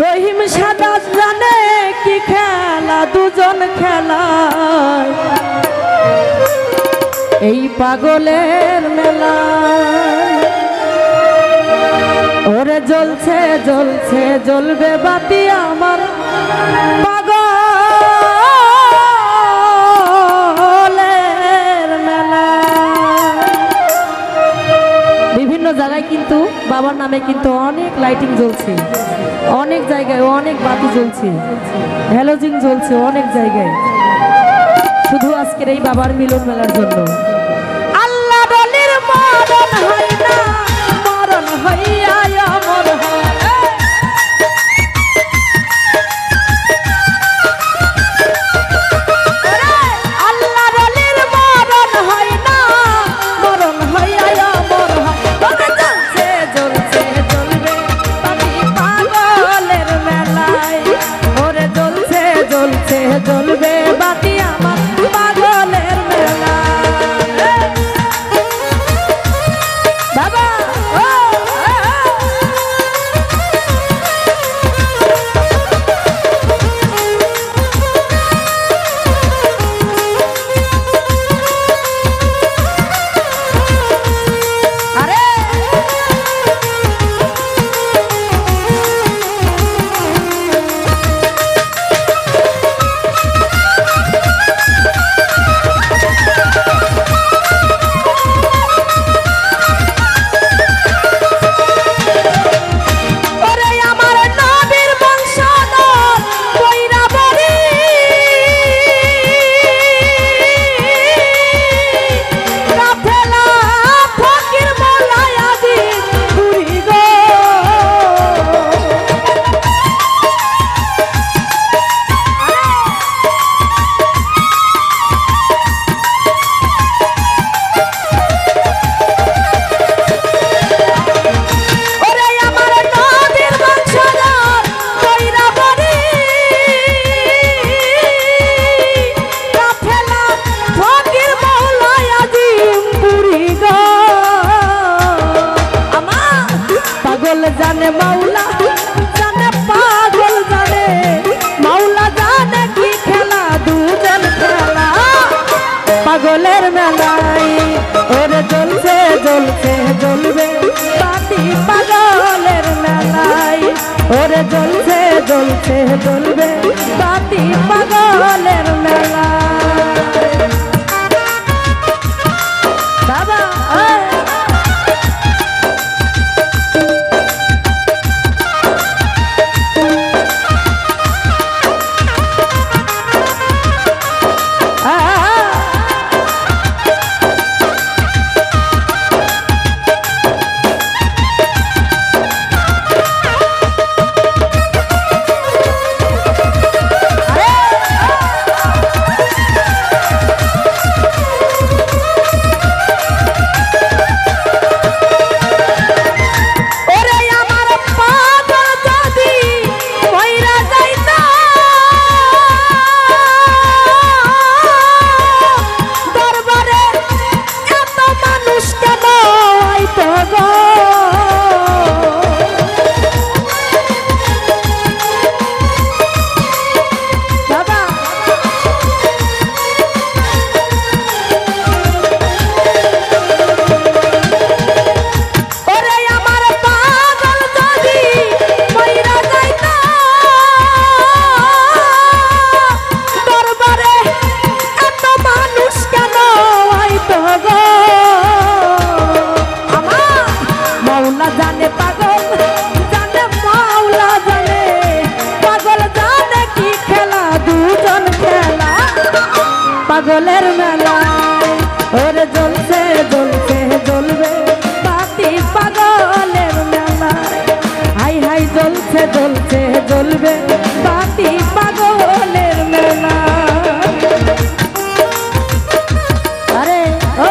রহিম সাদা জানে কি খেলা দুজন খেলায় এই পাগলের মেলা ওরে জ্বলছে জ্বলছে জ্বলবে বাতি আমার পাগলের মেলা। বিভিন্ন জায়গায় কিন্তু বাবার নামে কিন্তু অনেক লাইটিং জ্বলছে, অনেক জায়গায় অনেক বাতি জ্বলছে, হ্যালোজিন জ্বলছে অনেক জায়গায়, শুধু আজকের এই বাবার মিলন মেলার জন্য। আল্লাহ দলের মরণ হয় না, মরণ হইয়া অমর হয়। আল্লাহ দলের মরণ হয় না, মরণ হইয়া অমর হয়। তবে জ্বলছে জ্বলছে জ্বলবে বাতি পাগলের মেলায়, ওরে জ্বলছে জ্বলছে জ্বলবে বাতি আমার পাগলের মেলায়। বাবা জানে মাওলা জানে পাগল জানে, মাওলা জানে কি খেলা দুজন খেলা পাগলের মেলায়। ওরে জ্বলছে জ্বলছে জ্বলবে বাতি পাগলের মেলায়, ওরে জ্বলছে জ্বলছে জ্বলবে বাতি পাগলের মেলায়। বাবা পাগলের মেলায়, ওরে জ্বলছে জ্বলছে জ্বলবে বাতি পাগলের মেলায়। হাই হাই জ্বলছে জ্বলছে জ্বলবে বাতি পাগলের মেলায়। আরে ও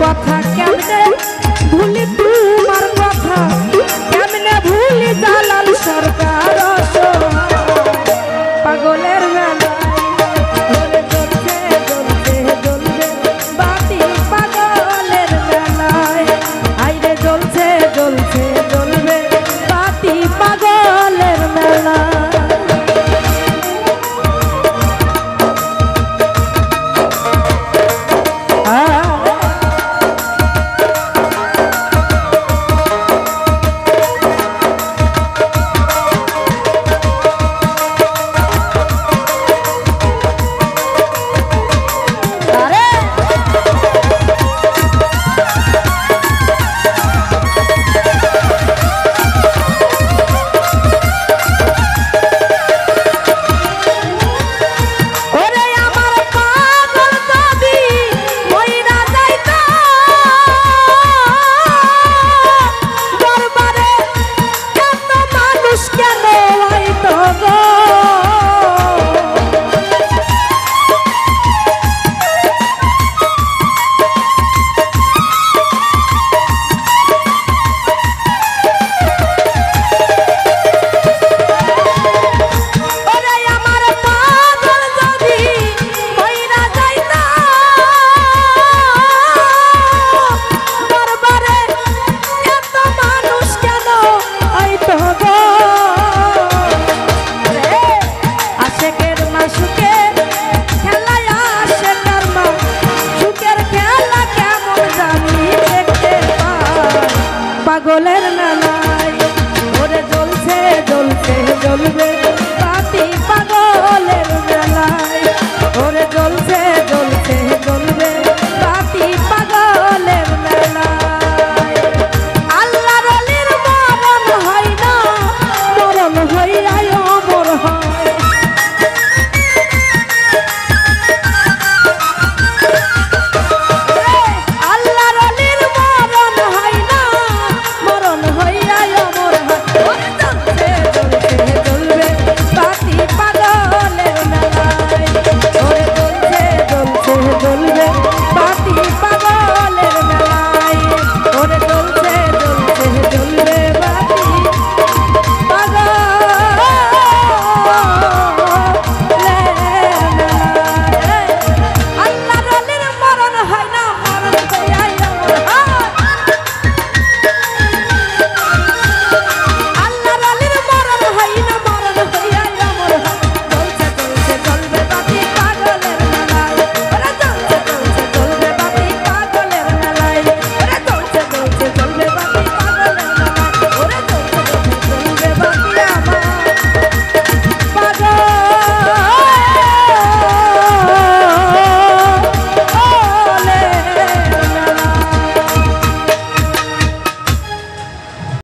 কথা কেমনে ভুলি তোমার কথা কেমনে ভুলি জালাল সরকার পাগলের মেলা জ্বলছে জ্বলছে জ্বলবে বাতি পাগলের মেলায় আইরে জ্বলছে জ্বলছে জ্বলবে বাতি পাগলের মেলা পাগলের মেলা